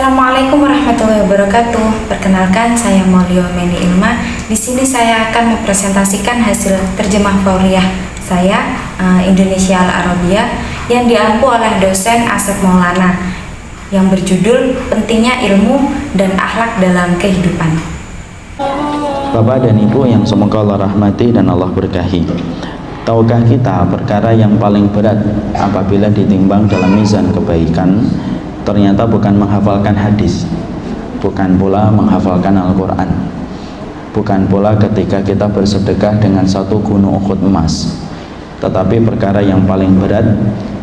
Assalamualaikum warahmatullahi wabarakatuh. Perkenalkan, saya Maulio Meni Ilma. Di sini saya akan mempresentasikan hasil terjemah fauriyah saya Indonesia Al-Arabia yang diampu oleh dosen Asep Maulana yang berjudul Pentingnya Ilmu dan Akhlak dalam Kehidupan. Bapak dan Ibu yang semoga Allah rahmati dan Allah berkahi. Tahukah kita perkara yang paling berat apabila ditimbang dalam mizan kebaikan? Ternyata bukan menghafalkan hadis, bukan pula menghafalkan Al-Quran, bukan pula ketika kita bersedekah dengan satu gunung Uhud emas, tetapi perkara yang paling berat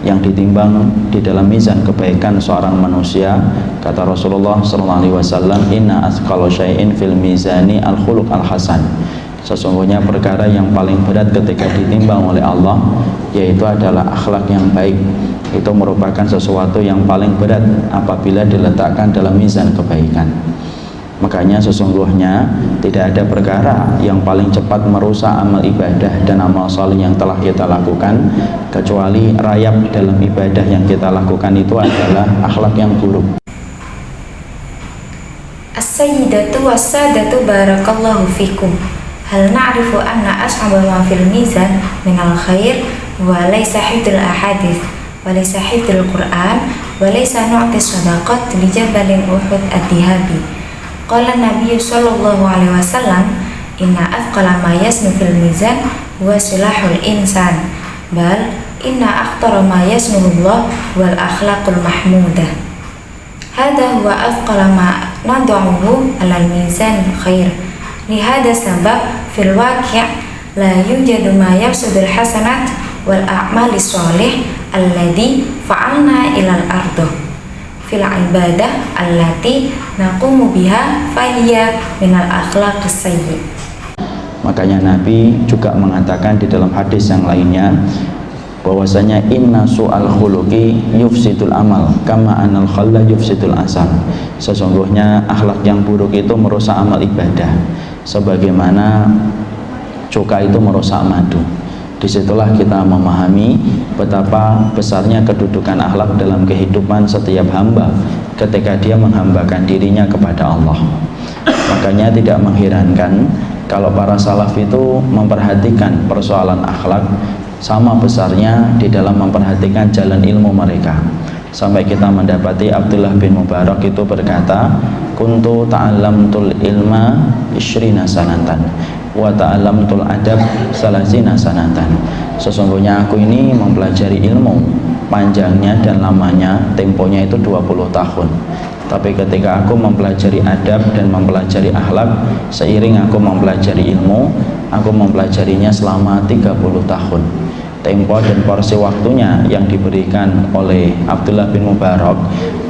yang ditimbang di dalam mizan kebaikan seorang manusia, kata Rasulullah SAW, inna athqala syai'in fil mizani al-khuluq al-hasan. Sesungguhnya perkara yang paling berat ketika ditimbang oleh Allah yaitu adalah akhlak yang baik. Itu merupakan sesuatu yang paling berat apabila diletakkan dalam mizan kebaikan. Makanya sesungguhnya tidak ada perkara yang paling cepat merusak amal ibadah dan amal saleh yang telah kita lakukan, kecuali rayap dalam ibadah yang kita lakukan itu adalah akhlak yang buruk. As-sayyidatu was-sadatu barakallahu fikum. Hal na'rifu anna ashaba ma fil mizan minal khair wa laysa hifdzul ahadits wa laysa hifdzul Qur'an wa laysa nu'ti shadaqat li jabalin Uhud ad-dihabi. Qala Nabi sallallahu alaihi wasallam, inna athqala ma yasnu fil mizan wa silahul insan, bal inna akhtara ma yasnuhullah wal akhlaqul mahmudah. Hada huwa athqala ma nad'uhu alal mizan khair. Lihada sabab fil waqi' la yujadu ma yafsudul hasanat wal a'mali sholih alladhi fa'alna ilal ardo fil ibadah allati naqumu biha fahiya minal akhlaqis sayyi. Makanya Nabi juga mengatakan di dalam hadis yang lainnya bahwasanya inna su'al khuluqi yufsidul amal kama anal khalla yufsidul asal. Sesungguhnya akhlak yang buruk itu merusak amal ibadah sebagaimana cuka itu merusak madu. Disitulah kita memahami betapa besarnya kedudukan akhlak dalam kehidupan setiap hamba ketika dia menghambakan dirinya kepada Allah. Makanya tidak mengherankan kalau para salaf itu memperhatikan persoalan akhlak sama besarnya di dalam memperhatikan jalan ilmu mereka. Sampai kita mendapati Abdullah bin Mubarak itu berkata, kuntu ta'allamtul ilma ishrina sanatan wa ta'allamtul adab salasina sanatan. Sesungguhnya aku ini mempelajari ilmu, panjangnya dan lamanya temponya itu 20 tahun. Tapi ketika aku mempelajari adab dan mempelajari akhlak, seiring aku mempelajari ilmu, aku mempelajarinya selama 30 tahun. Tempo dan porsi waktunya yang diberikan oleh Abdullah bin Mubarak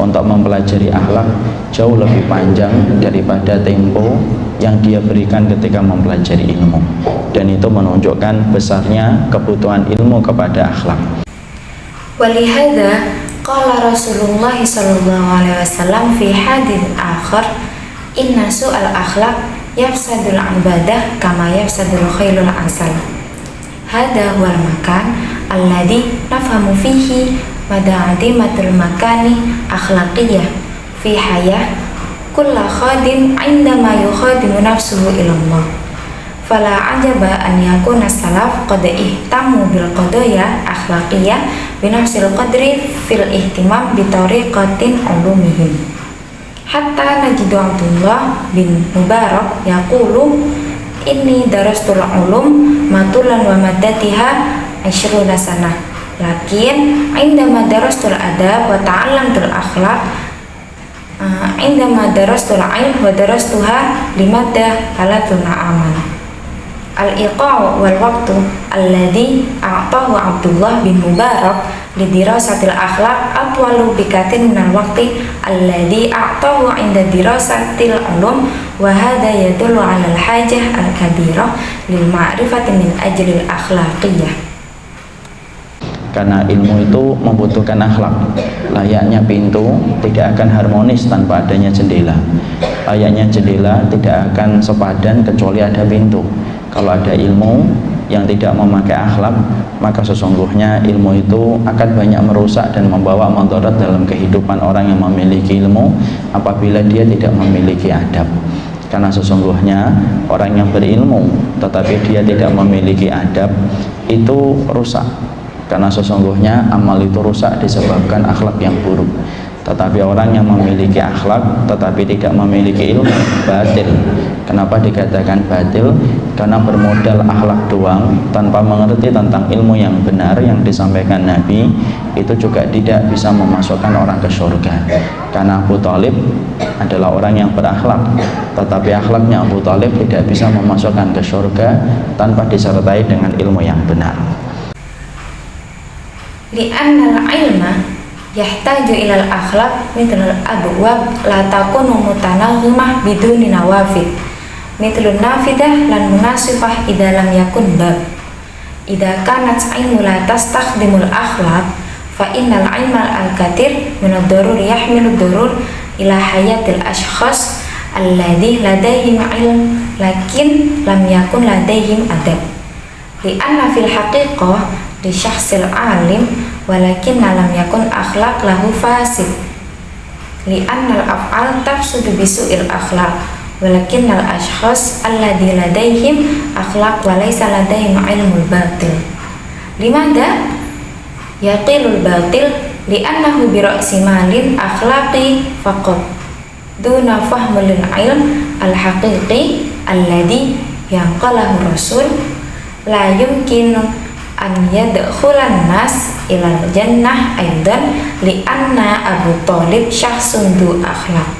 untuk mempelajari akhlak jauh lebih panjang daripada tempo yang dia berikan ketika mempelajari ilmu, dan itu menunjukkan besarnya kebutuhan ilmu kepada akhlak. Walihada qala Rasulullah sallallahu alaihi wasallam fi hadits akhar, inna su'al akhlaq yafsadul ibadah kama yafsadul khailul asal. Hada wal makan alladhi nafhamu fihi mada'adimatul makani akhlaqiyah fi hayah kulla khadim indama yukhadimu nafsuhu ilallah. Fala ajaba an yakuna salaf qad ihtamu bil qadaya akhlaqiyah binafsil qadri fil ihtimam bitariqatin ulumihim. Hatta najidu Abdullah bin Mubarak yaqulu, inni darastul ulum matulan wa maddatiha 20 sanah, lakin indama darastul adab wa ta'allamtul akhlaq indama darastul ilm wa darastuha limaddah 30 aman. Al-iqa'u wal waqtu alladhi a'tahu Abdullah bin Mubarak lidirasatil akhlaq atwalu bikatin minal waqti alladhi a'tahu inda dirasatil ulum, wa hadha yadullu 'ala al-hajah al-kabirah lil ma'rifati min ajlil akhlaqiyah. Karena ilmu itu membutuhkan akhlak. Layaknya pintu tidak akan harmonis tanpa adanya jendela. Layaknya jendela tidak akan sepadan kecuali ada pintu. Kalau ada ilmu yang tidak memakai akhlak, maka sesungguhnya ilmu itu akan banyak merusak dan membawa mudarat dalam kehidupan orang yang memiliki ilmu apabila dia tidak memiliki adab. Karena sesungguhnya orang yang berilmu tetapi dia tidak memiliki adab itu rusak. Karena sesungguhnya amal itu rusak disebabkan akhlak yang buruk. Tetapi orang yang memiliki akhlak tetapi tidak memiliki ilmu, batil. Kenapa dikatakan batil? Karena bermodal akhlak doang tanpa mengerti tentang ilmu yang benar yang disampaikan Nabi, itu juga tidak bisa memasukkan orang ke surga. Karena Abu Thalib adalah orang yang berakhlak, tetapi akhlaknya Abu Thalib tidak bisa memasukkan ke surga tanpa disertai dengan ilmu yang benar. Li'annal ilma yahtaju ilal akhlaq mithlul abwab la takunu mutanaghimah biduni nawafid mithlun nafidah lan munasifah idza lam yakun bab idza kanat ilmu la tastakhdimul akhlaq fa innal ilmal al-katir min ad-darur yahmilu ad-darur ila hayatil ashkhas alladhi ladaihim ilm lakin lam yakun ladaihim adab li'anna fil haqiqah di syakhsil alim walakin lam yakun akhlaq lahu fasid li'annal af'al tafsudu bisu'il akhlaq walakin al ashkhas alladhi ladaihim akhlaq wa laysa ladaihim ilmul batil. Limada yaqilul batil li'annahu bi ra'si malin akhlaqi faqat duna fahmul ilm al haqiqi alladhi yanqalahu rasul la yumkinu an yadkhulan nas ilal jannah aidan li'anna Abu Thalib syakhsun du akhlaq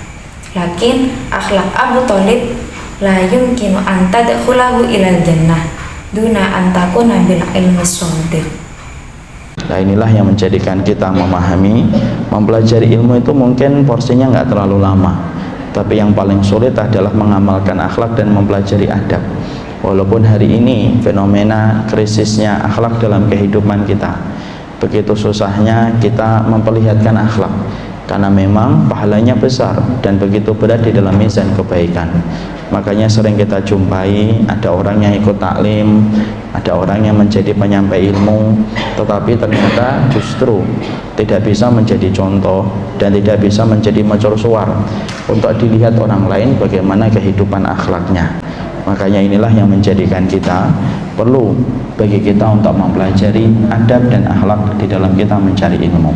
lakin akhlaq Abu Thalib la yumkinu an tadkhulahu ilal jannah duna an takuna bil ilmi shadiq. Nah, inilah yang menjadikan kita memahami, mempelajari ilmu itu mungkin porsinya nggak terlalu lama, tapi yang paling sulit adalah mengamalkan akhlak dan mempelajari adab. Walaupun hari ini fenomena krisisnya akhlak dalam kehidupan kita, begitu susahnya kita memperlihatkan akhlak, karena memang pahalanya besar dan begitu berat di dalam mizan kebaikan. Makanya sering kita jumpai ada orang yang ikut taklim, ada orang yang menjadi penyampai ilmu, tetapi ternyata justru tidak bisa menjadi contoh dan tidak bisa menjadi mercusuar untuk dilihat orang lain bagaimana kehidupan akhlaknya. Makanya inilah yang menjadikan kita perlu bagi kita untuk mempelajari adab dan akhlak di dalam kita mencari ilmu.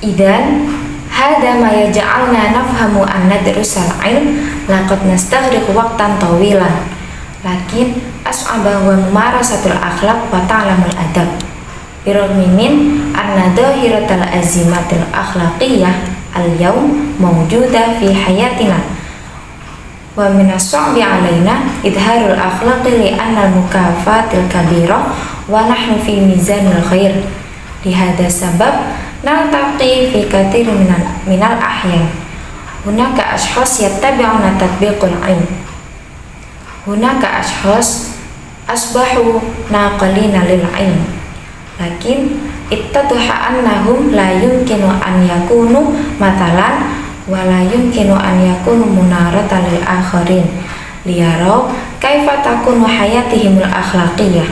Idan hada ma yaj'alna nafhamu an nadrusal ilm laqad nastaghriq waqtan tawilan lakin as'aba wa mumarasatul akhlaq wa ta'lamul adab birragmi min anna dhahiratal azimatil akhlaqiyah al-yawm mawjudah fi hayatina wa minas su'bi alaina idharul akhlaqi li'anna al-mukafatil kabirah wa nahnu fi mizanil khair lihada sabab naltaqi fi kathir minal ahyan hunaka ashkhas yattabi'una tatbiqul ilm hunaka ashkhas asbahu naqalina lil ilm lakin ittadha annahum la yumkinu an yakunu matalan wala yumkinu an yakunu munaratan lil akharin liyaraw kaifa takunu hayatihimul akhlaqiyah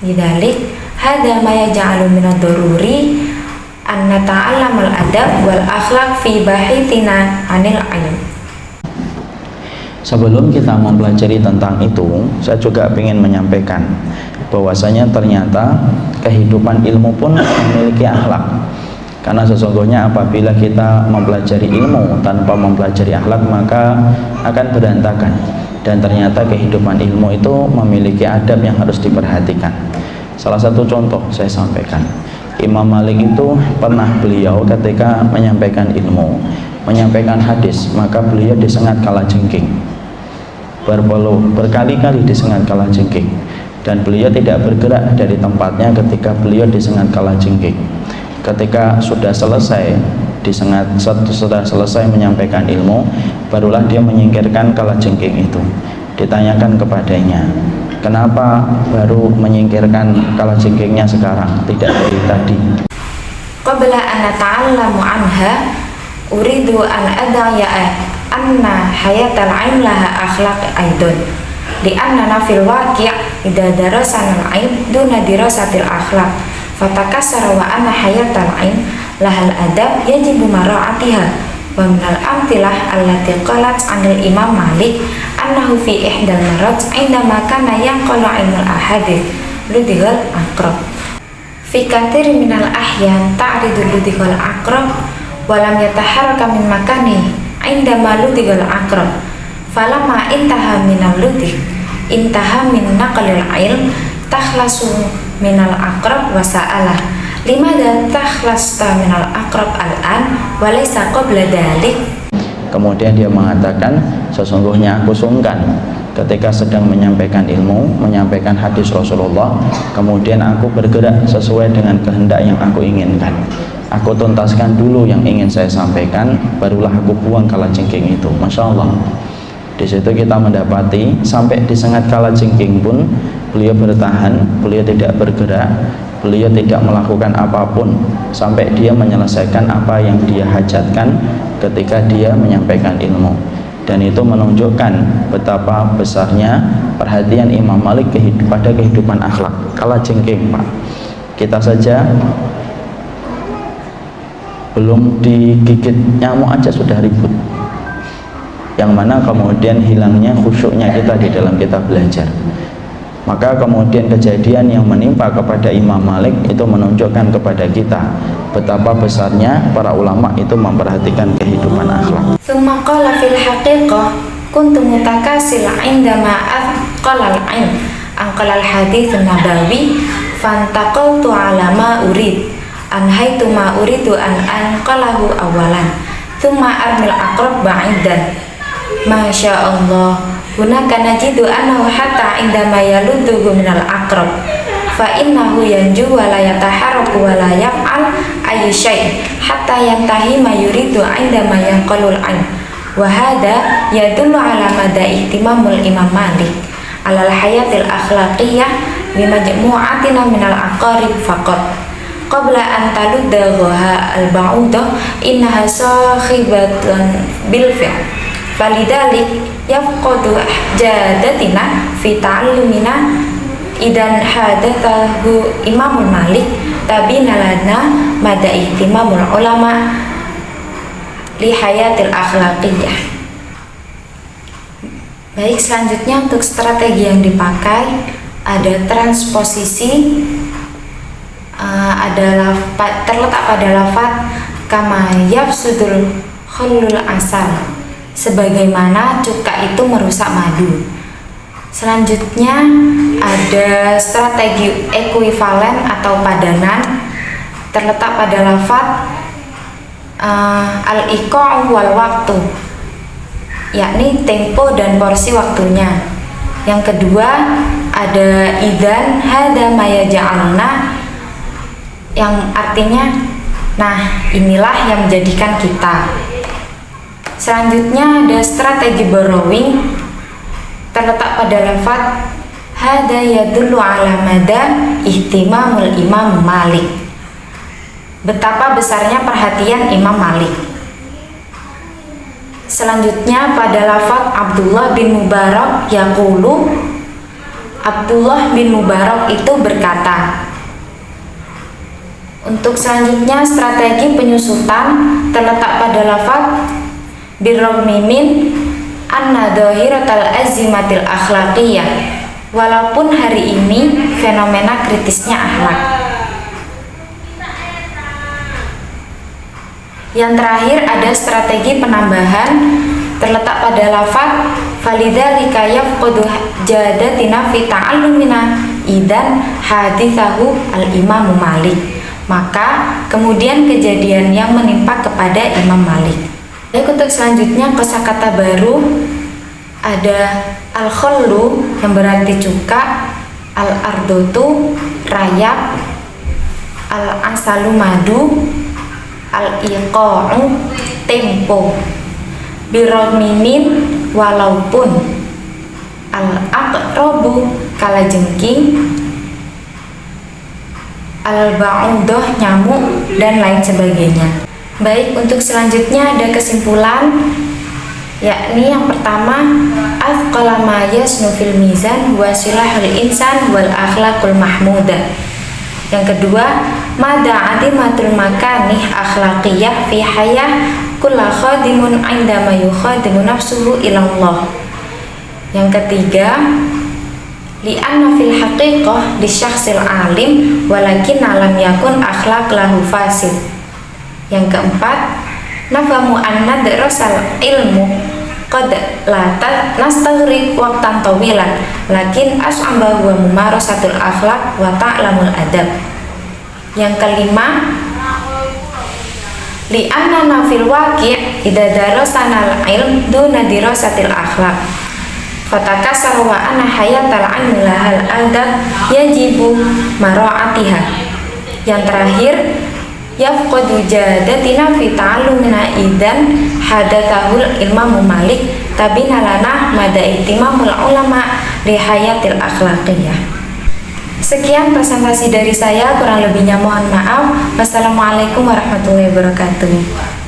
lidzalik hada ma yaj'alu min ad-daruri an nata'allamal adab wal akhlaq fi bahithina anil ilm. Sebelum kita mempelajari tentang itu, saya juga ingin menyampaikan bahwasanya ternyata kehidupan ilmu pun memiliki akhlak. Karena sesungguhnya apabila kita mempelajari ilmu tanpa mempelajari akhlak maka akan berantakan. Dan ternyata kehidupan ilmu itu memiliki adab yang harus diperhatikan. Salah satu contoh saya sampaikan, Imam Malik itu pernah beliau ketika menyampaikan ilmu, menyampaikan hadis, maka beliau disengat kalajengking, berkali-kali disengat kalajengking, dan beliau tidak bergerak dari tempatnya ketika beliau disengat kalajengking. Ketika sudah selesai disengat, sudah selesai menyampaikan ilmu, barulah dia menyingkirkan kalajengking itu. Ditanyakan kepadanya, kenapa baru menyingkirkan kalajengkingnya sekarang, tidak dari tadi? Qabla an nata'allamu anha uridu an adaya anna hayatal ilm laha akhlaq aidon li'annana fil waqi' idza darasana al-'ilm duna dirasatil akhlaq fatakassara wa anna hayatal 'ilm lahal adab yajibu mara'atiha wa minal amtilah allati qalat 'anil Imam Malik annahu fi ihdal marat 'indama kana yanqalu 'ilmul ahadits ludighal aqrab fi katsir minal ahyan ta'ridu ludighal aqrab wa lam yataharraka min makani 'indama ludighal aqrab falamma intaha minal ludigh intaha min naqlil 'ilm takhlasu minal aqrab wa sa'alah limadha takhlasta minal aqrab al-an wa laysa qabla dhalik. Kemudian dia mengatakan, sesungguhnya aku sungkan ketika sedang menyampaikan ilmu, menyampaikan hadis Rasulullah, kemudian aku bergerak sesuai dengan kehendak yang aku inginkan. Aku tuntaskan dulu yang ingin saya sampaikan, barulah aku buang kalajengking itu. Masya Allah. Di situ kita mendapati sampai di sengat kalajengking pun beliau bertahan, beliau tidak bergerak, beliau tidak melakukan apapun sampai dia menyelesaikan apa yang dia hajatkan ketika dia menyampaikan ilmu. Dan itu menunjukkan betapa besarnya perhatian Imam Malik pada kehidupan akhlak. Kalajengking, Pak, kita saja belum digigit nyamuk aja sudah ribut, yang mana kemudian hilangnya khusyuknya kita di dalam kita belajar. Maka kemudian kejadian yang menimpa kepada Imam Malik itu menunjukkan kepada kita betapa besarnya para ulama itu memperhatikan kehidupan akhlak. Tsumma qala fil haqiqah kuntu mutakasil 'indama aqala al-'ilm anqala al-hadits an-nabawi fantaqaltu 'ala ma urid anhaitu ma uridu an anqalahu awalan tsumma armil aqrab ba'idan masya Allah hunaka najidu annahu hatta indama yaludduhu minal aqrab fa innahu yanju wa la yataharraku wa la yaf'al ayy syai' hatta yantahi ma yuridu indama yanqalul 'ilm wa hadha yadullu ala mada ihtimamul Imam Malik alal hayatil akhlaqiyah bi majmu'atina minal aqarib faqat qabla an taludda ghaha al-ba'udah innaha sahibatun bil fi'l falidalik yafqadu jadatina fi ta'allumina idan hadathahu Imamul Malik tabina lana mada ihtimamul ulama li hayatil akhlaqiyah. Baik, selanjutnya untuk strategi yang dipakai ada transposisi, terletak pada lafaz kama yafsudul khulul asal, sebagaimana cuka itu merusak madu. Selanjutnya ada strategi ekuivalen atau padanan, terletak pada lafaz al-iqa'u wal waktu, yakni tempo dan porsi waktunya. Yang kedua ada idzan hadza ma yaj'alna, yang artinya nah inilah yang menjadikan kita. Selanjutnya ada strategi borrowing, terletak pada lafaz hadza yadullu ala mada ihtimamul Imam Malik, betapa besarnya perhatian Imam Malik. Selanjutnya pada lafaz Abdullah bin Mubarak yaqulu, Abdullah bin Mubarak itu berkata. Untuk selanjutnya strategi penyusutan, terletak pada lafaz birrahmi min anna dhahiratal azimatil akhlaqiyah, walaupun hari ini fenomena kritisnya akhlak. Yang terakhir ada strategi penambahan, terletak pada lafaz falidzalika yafqadu jadatina fi ta'allumina idan hadithahu al-Imam Malik, maka kemudian kejadian yang menimpa kepada Imam Malik. Baik, untuk selanjutnya kosakata baru ada al-khallu yang berarti cuka, al-ardotu rayap, al-asalu madu, al-iqa'u tempo, birrahmimin walaupun, al-aqrabu kalajengking, al-ba'udah nyamuk, dan lain sebagainya. Baik, untuk selanjutnya ada kesimpulan. yakni yang pertama afqala ma yasnu fil mizan wa silahul insan wal akhlaqul mahmudah. Yang kedua mada adimatul makanih akhlaqiyah fi hayah kulla khadimun indama yukhadimu nafsuhu ilallah. Yang ketiga li'anna fil haqiqah li syakhsil alim walakin lam yakun akhlaq lahu fasid. Yang keempat nafamu anna darasal ilmu qad la nastaghriq waqtan tawilan lakin as'aba wa mumarasatul akhlaq wa ta'lamul adab. Yang kelima li'annana fil waqi' idza darasana al-ilm duna dirasatil akhlaq fatakasar wa anna hayatal ilmi lahal adab yajibu mara'atiha. Yang terakhir yafqadu jadatina fi ta'allumina idan hadatsahul Imam Malik tabina lana mada ihtimamul ulama li hayatil akhlaqiyah. Sekian presentasi dari saya, kurang lebihnya mohon maaf. Wassalamualaikum warahmatullahi wabarakatuh.